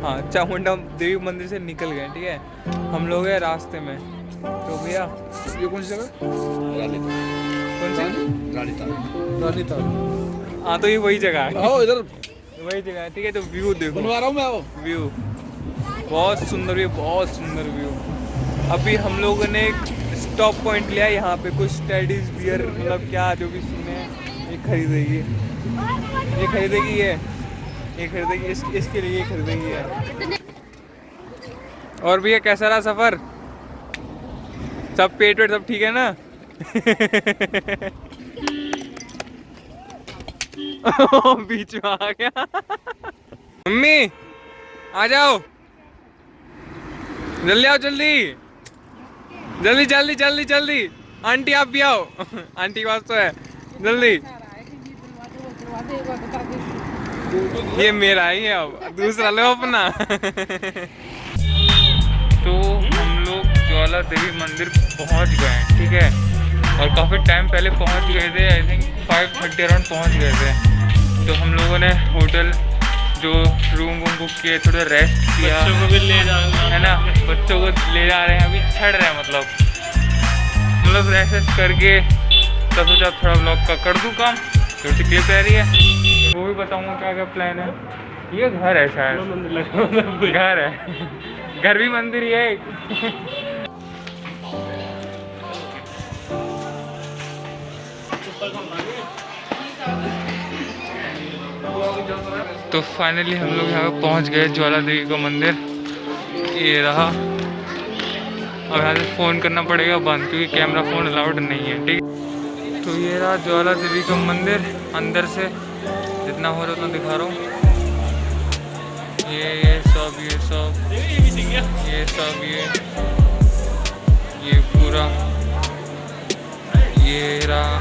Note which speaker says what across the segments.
Speaker 1: हाँ चामुंडा देवी मंदिर से निकल गए, ठीक है। हम लोग हैं रास्ते में। तो भैया
Speaker 2: ये कौन सी जगह?
Speaker 1: कौन सी?
Speaker 2: रानीताल।
Speaker 1: हाँ तो ये वही जगह है।
Speaker 2: आओ इधर,
Speaker 1: वही जगह है, ठीक है। तो व्यू देखो,
Speaker 2: बनवा रहा हूँ मैं। आओ।
Speaker 1: व्यू बहुत सुंदर व्यू, बहुत सुंदर व्यू। अभी हम लोगों ने एक स्टॉप पॉइंट लिया यहाँ पे, कुछ टेडीज बियर मतलब क्या जो भी सुने ये खरीदेगी, ये खरीदेगी, ये खरीदेगी, इसके लिए ये खरीदेगी है। और भैया कैसा रहा सफर? सब पेट वेट सब ठीक है ना? बीच में आ गया। मम्मी आ जाओ, जल्दी आओ, जल्दी जल्दी जल्दी जल्दी जल्दी। आंटी आप भी आओ। आंटी के पास तो है, जल्दी। ये मेरा ही है, अब दूसरा लो अपना। तो हम लोग ज्वाला देवी मंदिर पहुंच गए, ठीक है। और काफ़ी टाइम पहले पहुंच गए थे, आई थिंक 5:30 अराउंड पहुंच गए थे। तो हम लोगों ने होटल जो रूम वूम बुक किए, थोड़ा रेस्ट किया, बच्चों को भी ले जा है ना, बच्चों को ले जा रहे हैं, अभी छड़ रहे हैं मतलब रेस्ट करके तब सोचा थोड़ा ब्लॉग का कर दूँ काम, छोटी क्लिप तैयारी है वो भी बताऊँगा क्या क्या प्लान है। ये घर है शायद, घर है, घर भी मंदिर ही है। तो फाइनली हम लोग यहाँ पे पहुँच गए, ज्वाला देवी का मंदिर ये रहा। अब यहाँ से फ़ोन करना पड़ेगा बंद, क्योंकि कैमरा फ़ोन अलाउड नहीं है, ठीक। तो ये रहा ज्वाला देवी का मंदिर, अंदर से जितना हो रहा उतना दिखा रहा हूँ। ये सब ये पूरा ये रहा।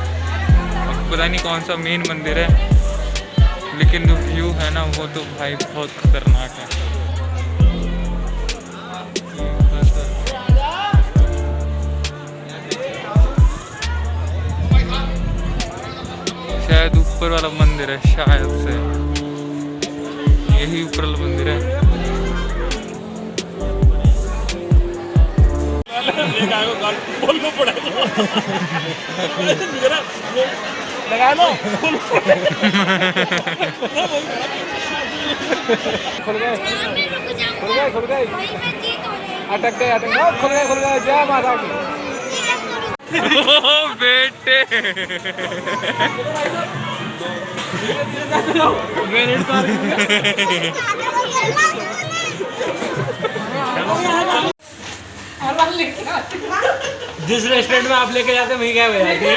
Speaker 1: अब पता नहीं कौन सा मेन मंदिर है, लेकिन जो व्यू है ना वो तो भाई बहुत खतरनाक है। शायद ऊपर वाला मंदिर है, शायद से यही ऊपर वाला मंदिर है।
Speaker 2: लगा लो। खुल गए अटक गए खुल गए जय माता की।
Speaker 1: बेटे
Speaker 3: जिस रेस्टोरेंट में आप लेके जाते वहीं क्या हो जाती है।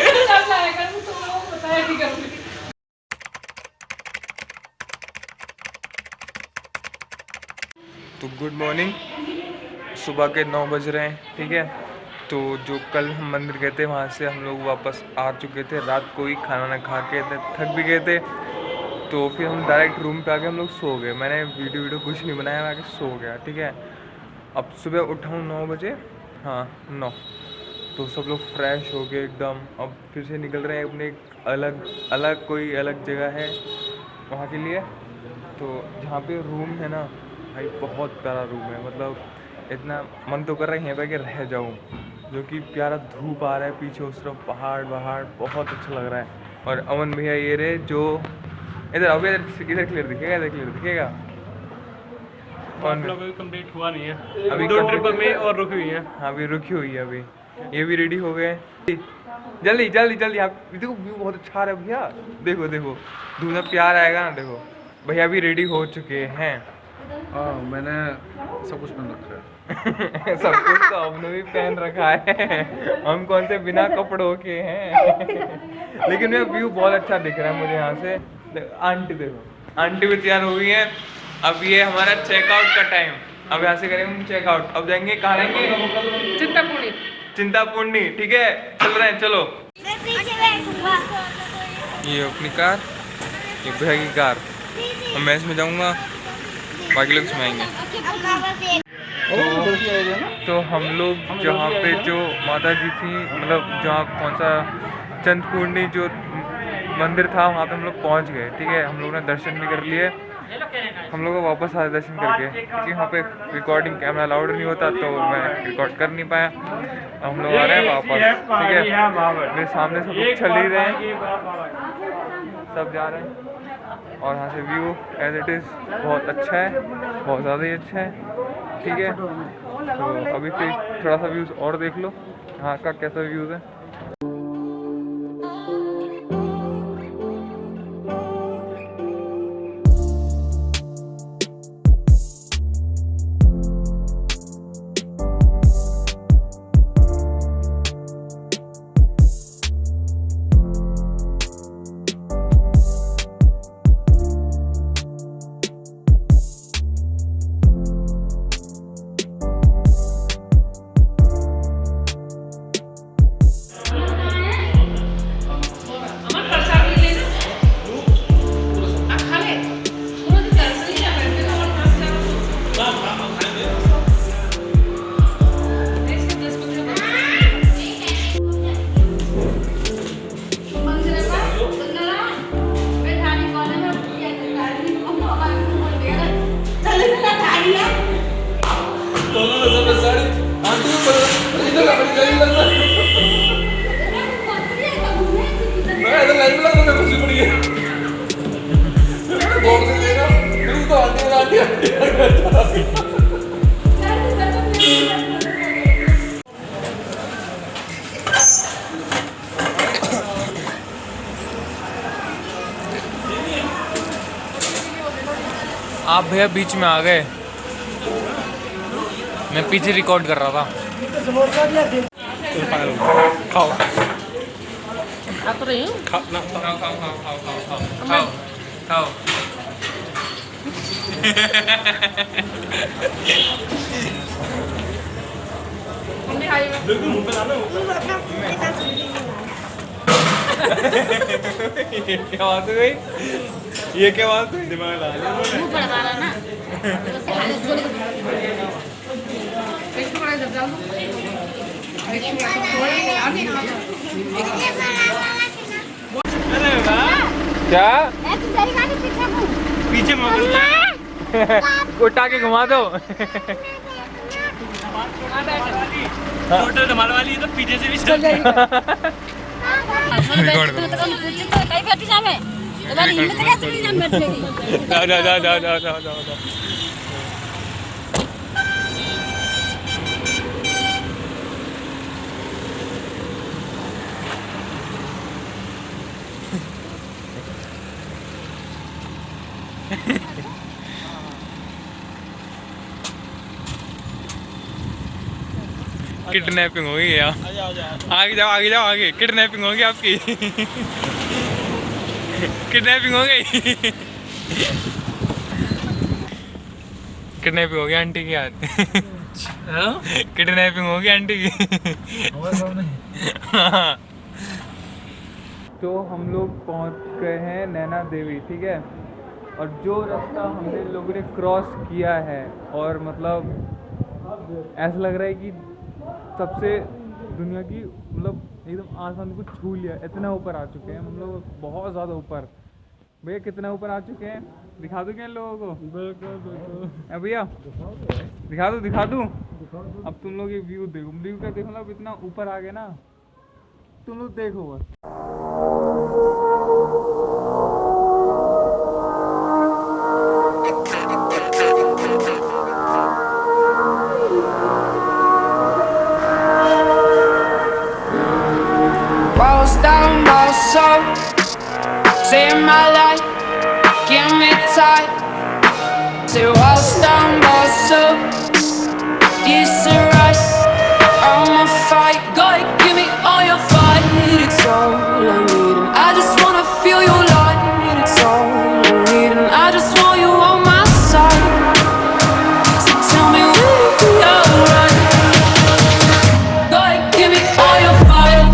Speaker 1: तो गुड मॉर्निंग, सुबह के 9 बज रहे हैं, ठीक है। तो जो कल हम मंदिर गए थे वहाँ से हम लोग वापस आ चुके थे, रात को ही खाना ना खा के थक भी गए थे। तो फिर हम डायरेक्ट रूम पे आके हम लोग सो गए। मैंने वीडियो कुछ नहीं बनाया, मैं आके सो गया, ठीक है। अब सुबह उठा हूँ 9 बजे, हाँ 9। तो सब लोग फ्रेश हो गए एकदम, अब फिर से निकल रहे हैं अपने कोई अलग जगह है वहाँ के लिए। तो जहाँ पे रूम है ना भाई, बहुत प्यारा रूम है, मतलब इतना मन तो कर रहा है यहाँ पे कि रह जाऊँ, जो कि प्यारा धूप आ रहा है पीछे, उस तरफ पहाड़ बहुत अच्छा लग रहा है। और अमन भैया ये रहे जो इधर आओ, इधर क्लियर दिखेगा, इधर क्लियर दिखेगा।
Speaker 3: अभी कंप्लीट हुआ नहीं है,
Speaker 1: अभी
Speaker 3: दो ट्रिप में और रुकी हुई है।
Speaker 1: हाँ अभी रुकी हुई है, अभी ये भी रेडी हो गए। जल्दी जल्दी जल्दी, आप देखो व्यू बहुत अच्छा आ रहा है भैया, देखो देखो धूप में प्यार आएगा ना, देखो भैया भी रेडी हो चुके हैं।
Speaker 2: हाँ मैंने सब कुछ पहन रखा है।
Speaker 1: सब कुछ तो हमने भी पहन रखा है, हम कौन से बिना कपड़ों के हैं। लेकिन ये व्यू बहुत अच्छा दिख रहा है मुझे यहाँ से। आंटी देखो, आंटी भी तैयार हो गई है। अब ये हमारा चेकआउट का टाइम, अब यहाँ से करेंगे चेकआउट। अब जाएंगे कहाँ रहेंगे? चिंतापूर्णी, ठीक है चल रहे हैं, चलो। ये अपनी कार, ये भैया की कार, और मैं इसमें जाऊँगा, बाकी लोग इसमें आएंगे। तो हम लोग जहाँ पे जो माता जी थी, मतलब जहाँ कौन सा चिंतपूर्णी जो मंदिर था, वहाँ पे हम लोग पहुँच गए, ठीक है। हम लोग ने दर्शन भी कर लिए हम लोग वापस आए दर्शन करके, क्योंकि वहाँ पे रिकॉर्डिंग कैमरा अलाउड नहीं होता तो मैं रिकॉर्ड कर नहीं पाया। हम लोग आ रहे हैं वापस, ठीक है। मेरे सामने सब लोग चल ही रहे हैं, सब जा रहे हैं, और यहाँ से व्यू एज इट इज़ बहुत अच्छा है, बहुत ज़्यादा ही अच्छा है, ठीक है। तो अभी फिर थोड़ा सा व्यूज़ और देख लो यहाँ का कैसा व्यूज़ है। आप भैया बीच में आ गए, मैं पीछे रिकॉर्ड कर रहा था।
Speaker 3: खाओ
Speaker 4: आप रही हूँ
Speaker 3: खाओ ना
Speaker 1: खाओ खाओ खाओ खाओ खाओ खाओ खाओ खाओ।
Speaker 3: बिल्कुल मुंह पे लाना
Speaker 1: क्या बात है भाई, ये क्या बात है?
Speaker 3: दिमाग ला लिया
Speaker 4: मुंह पर डाला ना
Speaker 1: क्या
Speaker 3: पीछे
Speaker 1: उठा के घुमा दो।
Speaker 3: टोटल धमाल वाली है तो पीछे से भी चल
Speaker 1: जा जा जा जा जा जा जा। किडनैपिंग हो गई यार, आगे जाओ आगे जाओ आगे, किडनैपिंग होगी आपकी। किडनैपिंग हो गई। किडनैपिंग हो गई आंटी की यार। किडनैपिंग हो गई आंटी की। तो हम लोग पहुंच गए हैं नैना देवी, ठीक है। और जो रास्ता हमने लोगों ने क्रॉस किया है, और मतलब ऐसा लग रहा है कि सबसे दुनिया की मतलब एकदम आसमान को छू लिया, इतना ऊपर आ चुके हैं हम लोग, बहुत ज़्यादा ऊपर। भैया कितना ऊपर आ चुके हैं, दिखा दूँ क्या इन लोगों को? भैया दिखा दूँ। अब तुम लोग ये व्यू देखो, व्यू का देखो ना, अब इतना ऊपर आ गए ना, तुम लोग देखो बस।
Speaker 5: Walls down, walls up, save my life, give me time. Say walls down, walls up, it's alright. I'ma fight, go ahead, give me all your fight. It's all I need, and I just wanna feel your light. It's all I need, and I just want you on my side. So tell me when we alright. Go ahead, give me all your fight.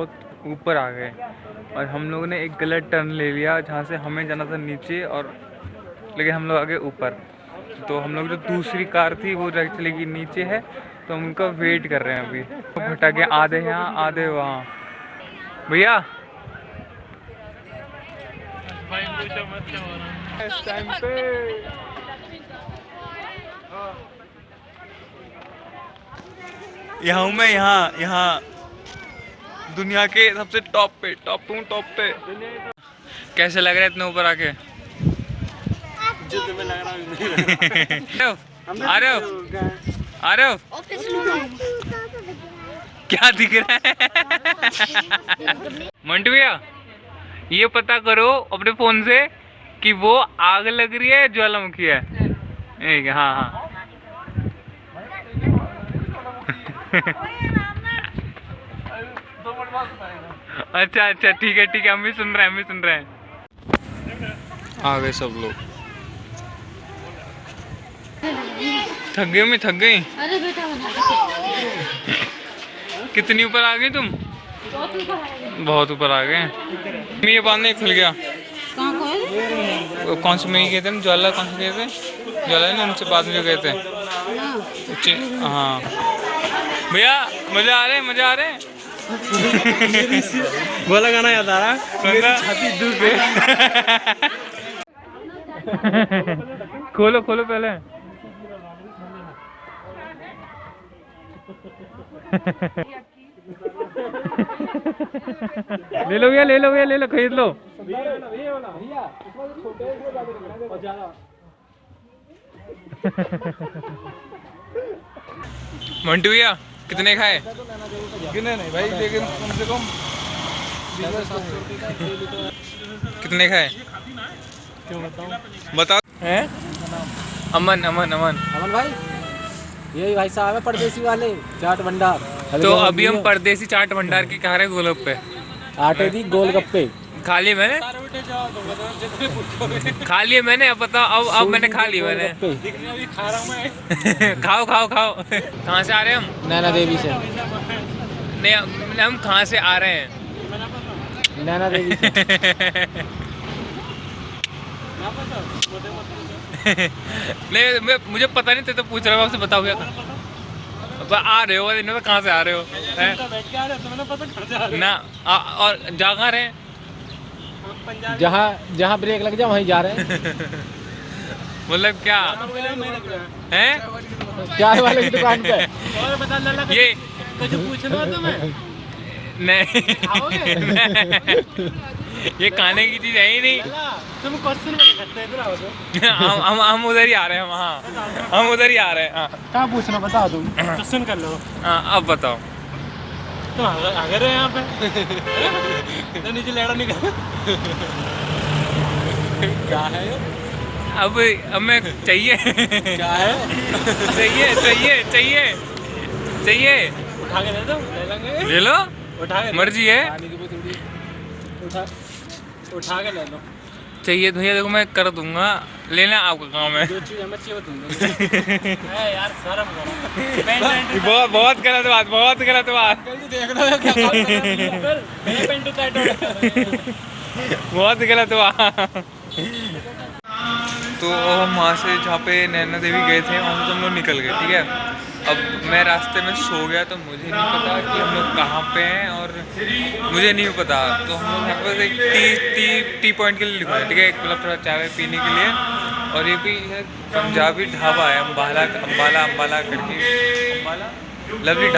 Speaker 1: बहुत ऊपर आ गए और हम लोगों ने एक गलत turn ले लिया जहाँ से हमें जाना था नीचे, और लेकिन हम लोग आ गए ऊपर। तो हम लोग जो दूसरी कार थी वो चली गई नीचे है, तो हम उनका वेट कर रहे हैं अभी। तो भटके आधे यहाँ आधे वहाँ। भैया इस टाइम पे यहाँ हूँ मैं, यहाँ दुनिया के सबसे टॉप पे कैसे लग रहा है इतने ऊपर आके?
Speaker 3: में लग रहा
Speaker 1: आ रहे हो क्या दिख रहा है? मंटू भैया ये पता करो अपने फोन से कि वो आग लग रही है ज्वालामुखी है। एक हाँ अच्छा ठीक है हम भी सुन रहे हैं। आ गए सब लोग। थक गई
Speaker 4: अरे बेटा
Speaker 1: कितनी ऊपर आ गई तुम? बहुत ऊपर आ गए। ये बात नहीं खुल गया। कौन से में गए थे? ज्वाला कौन से गए थे? ज्वाला नहीं, उनसे बाद में जो गए थे। हाँ भैया मजा आ रहे हैं।
Speaker 3: बोला गाना याद आ रहा
Speaker 1: छाती दूर पे खोलो पहले। ले लो भैया खरीद लो। मंटू भैया कितने खाए?
Speaker 2: गिने नहीं भाई, लेकिन कम से कम
Speaker 1: कितने खाए?
Speaker 2: क्यों
Speaker 1: बताओ। हैं? अमन
Speaker 2: भाई, यही भाई साहब है परदेसी वाले चाट भंडार।
Speaker 1: तो अभी हम परदेसी चाट भंडार की खा रहे हैं गोलगप्पे।
Speaker 2: आटे दी गोलगप्पे
Speaker 1: खा लिए मैंने, अब बताओ। अब मैंने खा लिए मैंने। खाओ कहाँ से आ रहे हैं हम?
Speaker 2: नैना देवी से।
Speaker 1: नहीं हम कहाँ से आ रहे हैं?
Speaker 2: नैना देवी से।
Speaker 1: नहीं मुझे पता नहीं, तो पूछ रहा हूँ आपसे। बताओ क्या आ रहे हो? इन्होंने कहाँ से आ रहे हो? ना और जा कहाँ रहे हैं?
Speaker 2: जहाँ ब्रेक लग जाए वहीं जा रहे हैं।
Speaker 1: मतलब क्या है?
Speaker 2: चाय वाले की दुकान पे।
Speaker 3: और बता लल्ला
Speaker 1: ये
Speaker 3: कुछ पूछना तो मैं
Speaker 1: नहीं ये खाने की चीज है ही नहीं।
Speaker 3: तुम क्वेश्चन में करते हैं, इधर आओ तो।
Speaker 1: हम उधर ही आ रहे हैं। हम उधर ही आ रहे हैं।
Speaker 2: क्या पूछना बता तुम।
Speaker 3: क्वेश्चन कर लो।
Speaker 1: अब बताओ।
Speaker 3: तुम आ गए यहाँ पे तो नीचे लेड़ा निकल।
Speaker 2: क्या है?
Speaker 1: अब मैं चाहिए।
Speaker 2: क्या है?
Speaker 1: चाहिए
Speaker 3: उठा के दे दो, ले लेंगे।
Speaker 1: ले लो,
Speaker 3: उठा के
Speaker 1: मर्जी है।
Speaker 3: उठा के ले लो।
Speaker 1: चाहिए तो भैया देखो मैं कर दूंगा, लेना आपका काम है।
Speaker 3: जो चीज हमें चाहिए वो तुम दे यार, शर्म करो।
Speaker 1: बहुत गलत बात।
Speaker 3: देख लो क्या पेंटू टाइट हो
Speaker 1: बहुत गलत बात। तो हम वहाँ से जहाँ पे नैना देवी गए थे वहाँ से तो हम लोग निकल गए। ठीक है, अब मैं रास्ते में सो गया तो मुझे नहीं पता कि हम लोग कहाँ पे हैं, और मुझे नहीं पता। तो हम लोग यहाँ पर एक टी पॉइंट के लिए लिखा है। ठीक है, एक मतलब थोड़ा चाय पीने के लिए। और ये भी पंजाबी ढाबा है, अम्बाला करके। लवली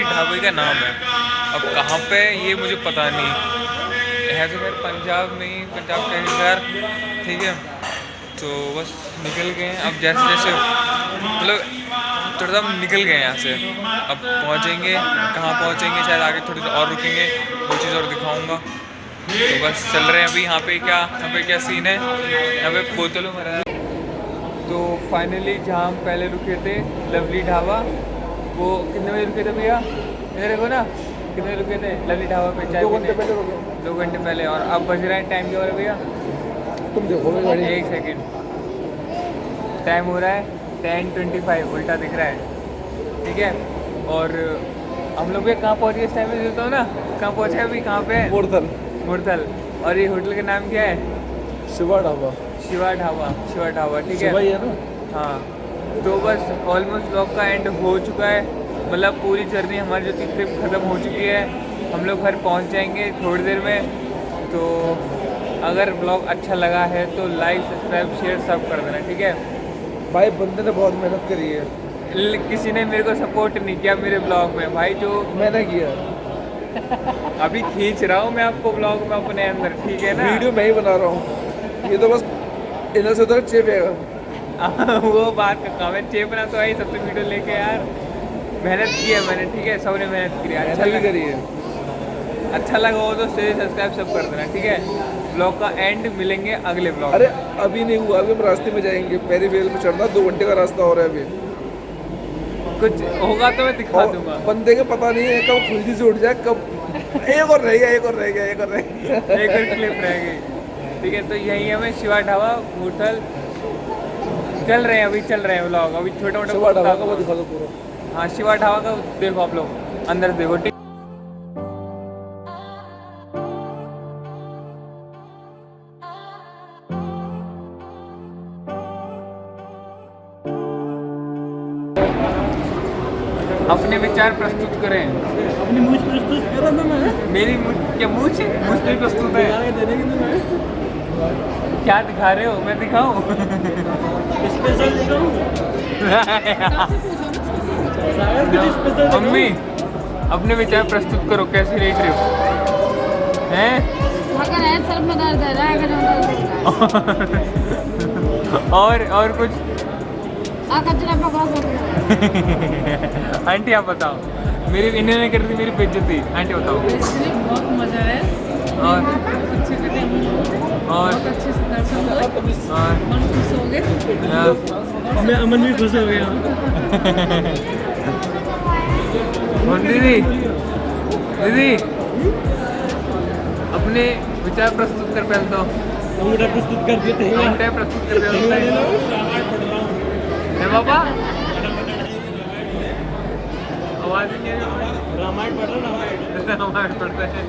Speaker 1: ढाबे का नाम है। अब कहाँ पे ये मुझे पता नहीं है। तो खैर पंजाब का शहर। ठीक है, तो बस निकल गए। अब जैसे मतलब थोड़ा सा निकल गए यहाँ से। अब पहुँचेंगे, कहाँ पहुँचेंगे, शायद आगे थोड़ी देर और रुकेंगे, वो चीज़ और दिखाऊंगा। तो बस चल रहे हैं अभी। यहाँ पे क्या सीन है, यहाँ पे बोतलों भरा है। तो फाइनली जहाँ हम पहले रुके थे लवली ढाबा, वो कितने बजे रुके थे भैया? इधर देखो ना, कितने रुके थे लवली ढाबा पे चाय 2 घंटे पहले। और अब बज रहा है, टाइम क्या हो रहा है भैया?
Speaker 2: तुम देखो
Speaker 1: 1 सेकेंड, टाइम हो रहा है 10:25, उल्टा दिख रहा है। ठीक है, और हम लोग भी कहाँ पहुँच गए इस टाइम में देता हूँ ना, कहाँ पहुँचे अभी, कहाँ पे है?
Speaker 2: मुर्तल
Speaker 1: मुरथल। और ये होटल का नाम क्या है?
Speaker 2: शिवा ढाबा।
Speaker 1: शिवा ढाबा, शिवा ढाबा, ठीक है।
Speaker 2: शिवा ही है ना?
Speaker 1: हाँ, तो बस ऑलमोस्ट ब्लॉग का एंड हो चुका है, मतलब पूरी जर्नी हमारी जो थी ट्रिप ख़त्म हो चुकी है। हम लोग घर पहुँच जाएंगे थोड़ी देर में। तो अगर ब्लॉग अच्छा लगा है तो लाइक, सब्सक्राइब, शेयर सब कर देना, ठीक है।
Speaker 2: भाई बंदे ने बहुत मेहनत करी है।
Speaker 1: किसी ने मेरे को सपोर्ट नहीं किया मेरे ब्लॉग में भाई, जो
Speaker 2: मैंने किया।
Speaker 1: अभी खींच रहा हूँ मैं आपको ब्लॉग में अपने अंदर, ठीक है ना।
Speaker 2: वीडियो मैं ही बना रहा हूँ, ये तो बस इधर से उधर चेपेगा।
Speaker 1: वो बात का काम है, चेपना तो आई सबसे वीडियो लेके यार। मेहनत की है मैंने, ठीक है, सबने मेहनत की है। अच्छा
Speaker 2: भी
Speaker 1: लगा,
Speaker 2: करी है।
Speaker 1: अच्छा लगा हो तो शेयर, सब्सक्राइब सब कर देना, ठीक है। ब्लॉग का एंड मिलेंगे अगले ब्लॉग।
Speaker 2: अरे अभी नहीं हुआ, अभी हम रास्ते में जाएंगे, पेरी फेल में चढ़ना, 2 घंटे का रास्ता हो रहा है अभी।
Speaker 1: कुछ होगा तो मैं दिखा दूंगा।
Speaker 2: बंदे के पता नहीं है कब खुशी से उठ जाए, कब एक और रह गया, एक और रह गया, एक और रह गया,
Speaker 1: एक और क्लिप रह गई, ठीक है। तो यही हमें शिवा ढाबा होटल चल रहे हैं, अभी चल रहे हैं ब्लॉग, अभी छोटा मोटा
Speaker 2: शिवा ढाबा का वो दिखा दो पूरा।
Speaker 1: हाँ, शिवा ढाबा का देखो आप लोग, अंदर देखो, ठीक। अपने विचार प्रस्तुत करें।
Speaker 3: अपनी मूछ प्रस्तुत करो ना। मैं
Speaker 1: मेरी मूछ क्या, मूछ नहीं प्रस्तुत है।
Speaker 3: देने की मैं
Speaker 1: क्या दिखा रहे हो, मैं दिखाऊं?
Speaker 3: स्पेशल दिखाऊं। सागर कुछ स्पेशल दिखाऊं।
Speaker 1: मम्मी अपने विचार प्रस्तुत करो, कैसी रही ट्रिप हैं?
Speaker 4: मगर है सर में दर्द है, अगर
Speaker 1: और कुछ
Speaker 4: कचरा पकड़ा सकते।
Speaker 1: आंटी आप बताओ, मेरी इन्होंने कर दी मेरी बेइज्जती। आंटी बताओ।
Speaker 4: बहुत मजा है
Speaker 1: और
Speaker 4: अच्छे कटे
Speaker 1: और
Speaker 4: बहुत अच्छे से दर्शन हुए,
Speaker 1: और
Speaker 4: मन खुश हो गए।
Speaker 3: मैं अमन भी खुश हो गया।
Speaker 1: और दीदी अपने विचार प्रस्तुत कर पहले तो।
Speaker 3: अंगूठा प्रस्तुत कर दिए थे।
Speaker 1: अंगूठा प्रस्तुत कर पहले बाबा, आवाज नहीं आ रही।
Speaker 3: रामायण पढ़ रहा, रामायण
Speaker 1: रामायण पढ़ते हैं।